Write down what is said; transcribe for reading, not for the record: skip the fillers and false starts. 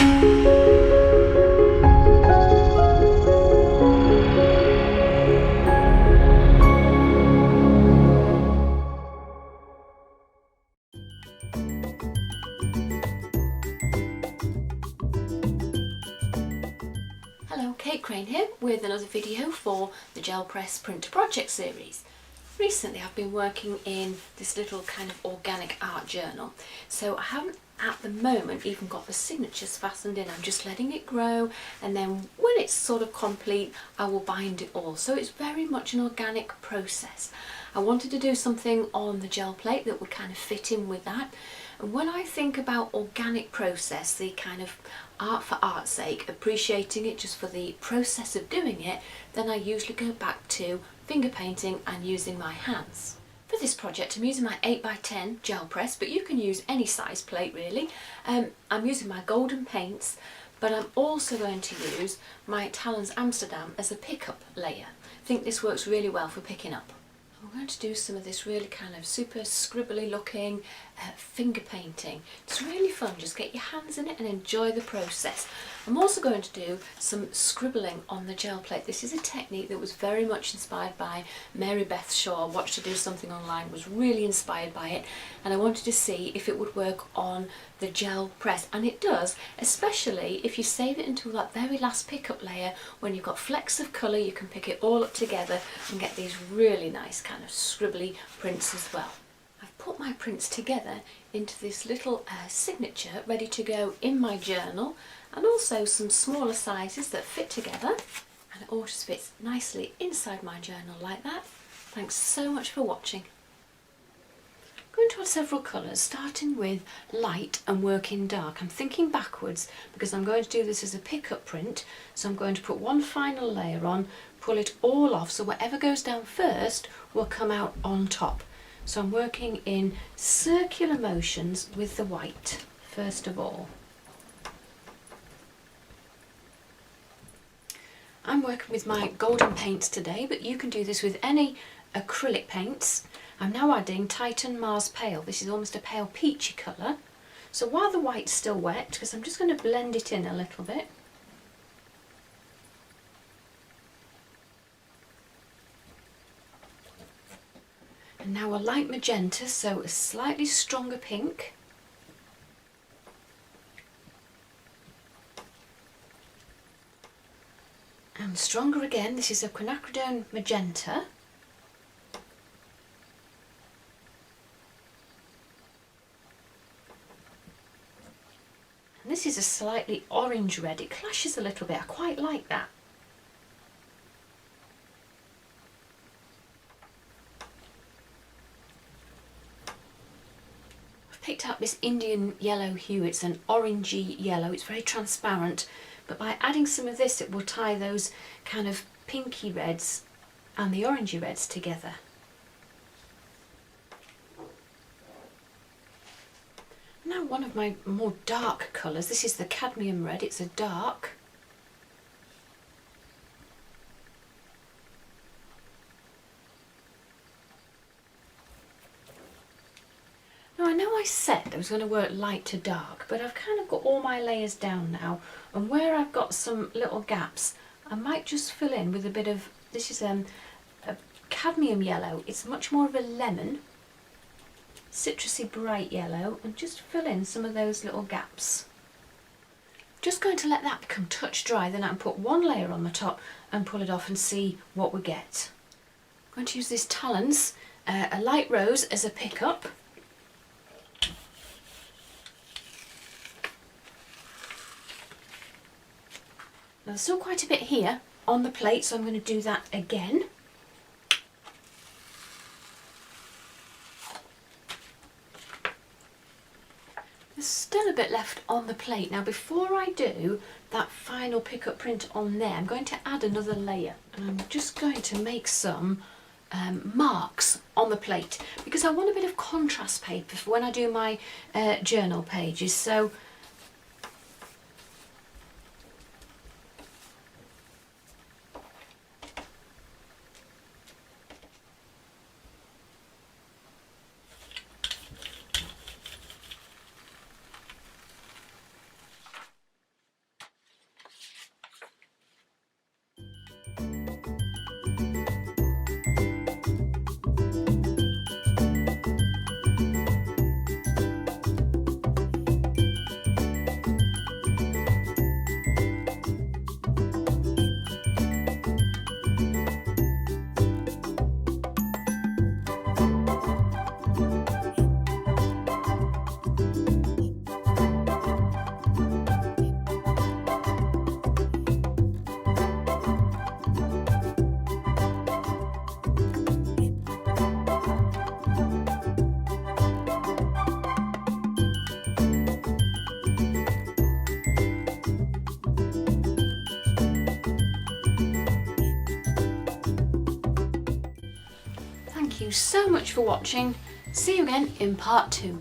Hello, Kathryn here with another video for the Gel Press Print to Project series. Recently I've been working in this little kind of organic art journal, so I haven't at the moment even got the signatures fastened in. I'm just letting it grow, and then when it's sort of complete I will bind it all. So it's very much an organic process. I wanted to do something on the gel plate that would kind of fit in with that. And when I think about organic process, the kind of art for art's sake, appreciating it just for the process of doing it, then I usually go back to finger painting and using my hands. For this project I'm using my 8x10 gel press, but you can use any size plate really. I'm using my golden paints, but I'm also going to use my Talens Amsterdam as a pickup layer. I think this works really well for picking up. I'm going to do some of this really kind of super scribbly looking finger painting. It's really fun, just get your hands in it and enjoy the process. I'm also going to do some scribbling on the gel plate. This is a technique that was very much inspired by MaryBeth Shaw. I watched her do something online, was really inspired by it, and I wanted to see if it would work on the gel press, and it does, especially if you save it until that very last pickup layer. When you've got flecks of colour you can pick it all up together and get these really nice kind of scribbly prints as well. I've put my prints together into this little signature ready to go in my journal, and also some smaller sizes that fit together, and it all just fits nicely inside my journal like that. Thanks so much for watching. I'm going to add several colours, starting with light and working dark. I'm thinking backwards because I'm going to do this as a pickup print, so I'm going to put one final layer on, pull it all off, so whatever goes down first will come out on top. So I'm working in circular motions with the white first of all. I'm working with my golden paints today, but you can do this with any acrylic paints. I'm now adding Titan Mars Pale. This is almost a pale peachy colour. So while the white's still wet, because I'm just going to blend it in a little bit. And now a light magenta, so a slightly stronger pink. And stronger again, this is a quinacridone magenta. And this is a slightly orange red. It clashes a little bit, I quite like that. Picked up this Indian yellow hue. It's an orangey yellow, it's very transparent, but by adding some of this it will tie those kind of pinky reds and the orangey reds together. Now one of my more dark colours, this is the cadmium red, it's a dark. Now I know I said I was going to work light to dark, but I've kind of got all my layers down now, and where I've got some little gaps I might just fill in with a bit of, this is a cadmium yellow, it's much more of a lemon, citrusy bright yellow, and just fill in some of those little gaps. Just going to let that become touch dry, then I can put one layer on the top and pull it off and see what we get. I'm going to use this Talens, a light rose as a pickup. Now there's still quite a bit here on the plate, so I'm going to do that again. There's still a bit left on the plate. Now before I do that final pickup print on there, I'm going to add another layer, and I'm just going to make some marks on the plate because I want a bit of contrast paper for when I do my journal pages. So you so much for watching. See you again in part 2.